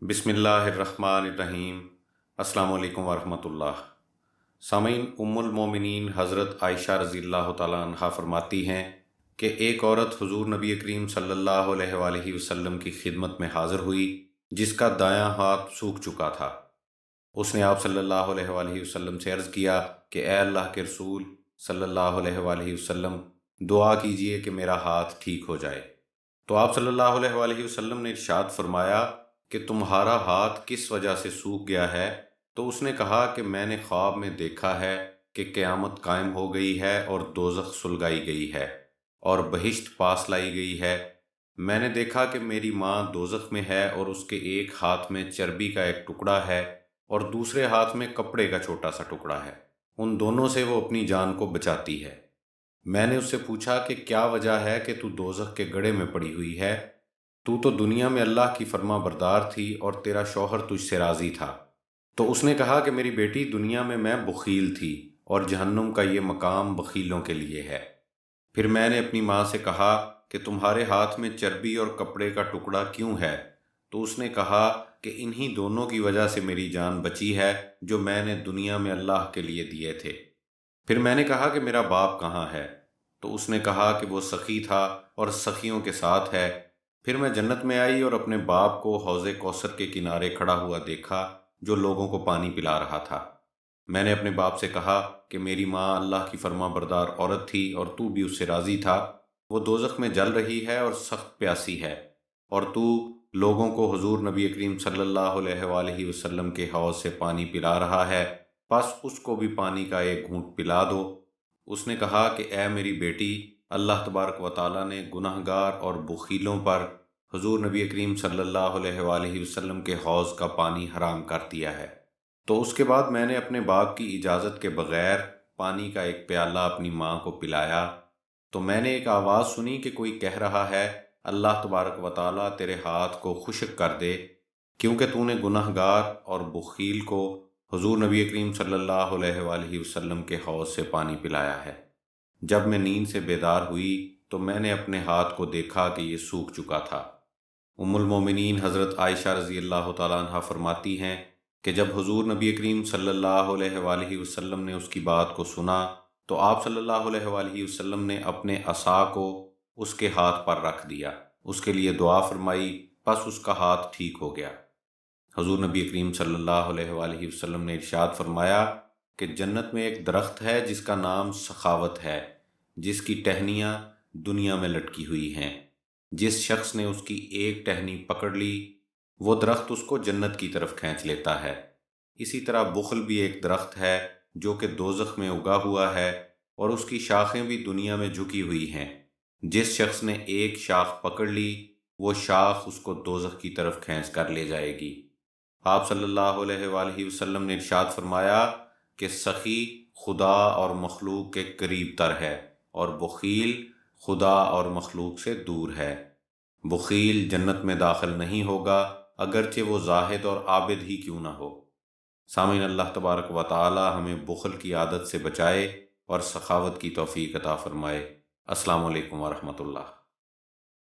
بسم اللہ الرحمن الرحیم۔ السلام علیکم ورحمۃ اللہ۔ سامعین، ام المومنین حضرت عائشہ رضی اللہ تعالیٰ عنہا فرماتی ہیں کہ ایک عورت حضور نبی کریم صلی اللہ علیہ وآلہ وسلم کی خدمت میں حاضر ہوئی جس کا دایاں ہاتھ سوکھ چکا تھا۔ اس نے آپ صلی اللہ علیہ وآلہ وسلم سے عرض کیا کہ اے اللہ کے رسول صلی اللہ علیہ وآلہ وسلم، دعا کیجئے کہ میرا ہاتھ ٹھیک ہو جائے۔ تو آپ صلی اللہ علیہ وآلہ وسلم نے ارشاد فرمایا کہ تمہارا ہاتھ کس وجہ سے سوکھ گیا ہے؟ تو اس نے کہا کہ میں نے خواب میں دیکھا ہے کہ قیامت قائم ہو گئی ہے اور دوزخ سلگائی گئی ہے اور بہشت پاس لائی گئی ہے۔ میں نے دیکھا کہ میری ماں دوزخ میں ہے اور اس کے ایک ہاتھ میں چربی کا ایک ٹکڑا ہے اور دوسرے ہاتھ میں کپڑے کا چھوٹا سا ٹکڑا ہے۔ ان دونوں سے وہ اپنی جان کو بچاتی ہے۔ میں نے اس سے پوچھا کہ کیا وجہ ہے کہ تو دوزخ کے گڑھے میں پڑی ہوئی ہے؟ تو دنیا میں اللہ کی فرما بردار تھی اور تیرا شوہر تجھ سے راضی تھا۔ تو اس نے کہا کہ میری بیٹی، دنیا میں بخیل تھی اور جہنم کا یہ مقام بخیلوں کے لیے ہے۔ پھر میں نے اپنی ماں سے کہا کہ تمہارے ہاتھ میں چربی اور کپڑے کا ٹکڑا کیوں ہے؟ تو اس نے کہا کہ انہی دونوں کی وجہ سے میری جان بچی ہے جو میں نے دنیا میں اللہ کے لیے دیے تھے۔ پھر میں نے کہا کہ میرا باپ کہاں ہے؟ تو اس نے کہا کہ وہ سخی تھا اور سخیوں کے ساتھ ہے۔ پھر میں جنت میں آئی اور اپنے باپ کو حوض کوثر کے کنارے کھڑا ہوا دیکھا جو لوگوں کو پانی پلا رہا تھا۔ میں نے اپنے باپ سے کہا کہ میری ماں اللہ کی فرما بردار عورت تھی اور تو بھی اس سے راضی تھا۔ وہ دوزخ میں جل رہی ہے اور سخت پیاسی ہے، اور تو لوگوں کو حضور نبی کریم صلی اللہ علیہ وآلہ وسلم کے حوض سے پانی پلا رہا ہے، بس اس کو بھی پانی کا ایک گھونٹ پلا دو۔ اس نے کہا کہ اے میری بیٹی، اللہ تبارک و تعالیٰ نے گناہگار اور بخیلوں پر حضور نبی کریم صلی اللہ علیہ وآلہ وسلم کے حوض کا پانی حرام کر دیا ہے۔ تو اس کے بعد میں نے اپنے باپ کی اجازت کے بغیر پانی کا ایک پیالہ اپنی ماں کو پلایا، تو میں نے ایک آواز سنی کہ کوئی کہہ رہا ہے، اللہ تبارک و تعالیٰ تیرے ہاتھ کو خشک کر دے، کیونکہ تو نے گناہگار اور بخیل کو حضور نبی کریم صلی اللہ علیہ وآلہ وسلم کے حوض سے پانی پلایا ہے۔ جب میں نیند سے بیدار ہوئی تو میں نے اپنے ہاتھ کو دیکھا کہ یہ سوکھ چکا تھا۔ ام المومنین حضرت عائشہ رضی اللہ تعالیٰ عنہ فرماتی ہیں کہ جب حضور نبی کریم صلی اللہ علیہ وآلہ وسلم نے اس کی بات کو سنا تو آپ صلی اللہ علیہ وآلہ وسلم نے اپنے عصا کو اس کے ہاتھ پر رکھ دیا، اس کے لیے دعا فرمائی، پس اس کا ہاتھ ٹھیک ہو گیا۔ حضور نبی کریم صلی اللہ علیہ وآلہ وسلم نے ارشاد فرمایا کہ جنت میں ایک درخت ہے جس کا نام سخاوت ہے، جس کی ٹہنیاں دنیا میں لٹکی ہوئی ہیں۔ جس شخص نے اس کی ایک ٹہنی پکڑ لی، وہ درخت اس کو جنت کی طرف کھینچ لیتا ہے۔ اسی طرح بخل بھی ایک درخت ہے جو کہ دوزخ میں اگا ہوا ہے اور اس کی شاخیں بھی دنیا میں جھکی ہوئی ہیں۔ جس شخص نے ایک شاخ پکڑ لی، وہ شاخ اس کو دوزخ کی طرف کھینچ کر لے جائے گی۔ آپ صلی اللہ علیہ وآلہ وسلم نے ارشاد فرمایا کہ سخی خدا اور مخلوق کے قریب تر ہے اور بخیل خدا اور مخلوق سے دور ہے۔ بخیل جنت میں داخل نہیں ہوگا اگرچہ وہ زاہد اور عابد ہی کیوں نہ ہو۔ سامعین، اللہ تبارک و تعالی ہمیں بخل کی عادت سے بچائے اور سخاوت کی توفیق عطا فرمائے۔ السلام علیکم ورحمۃ اللہ۔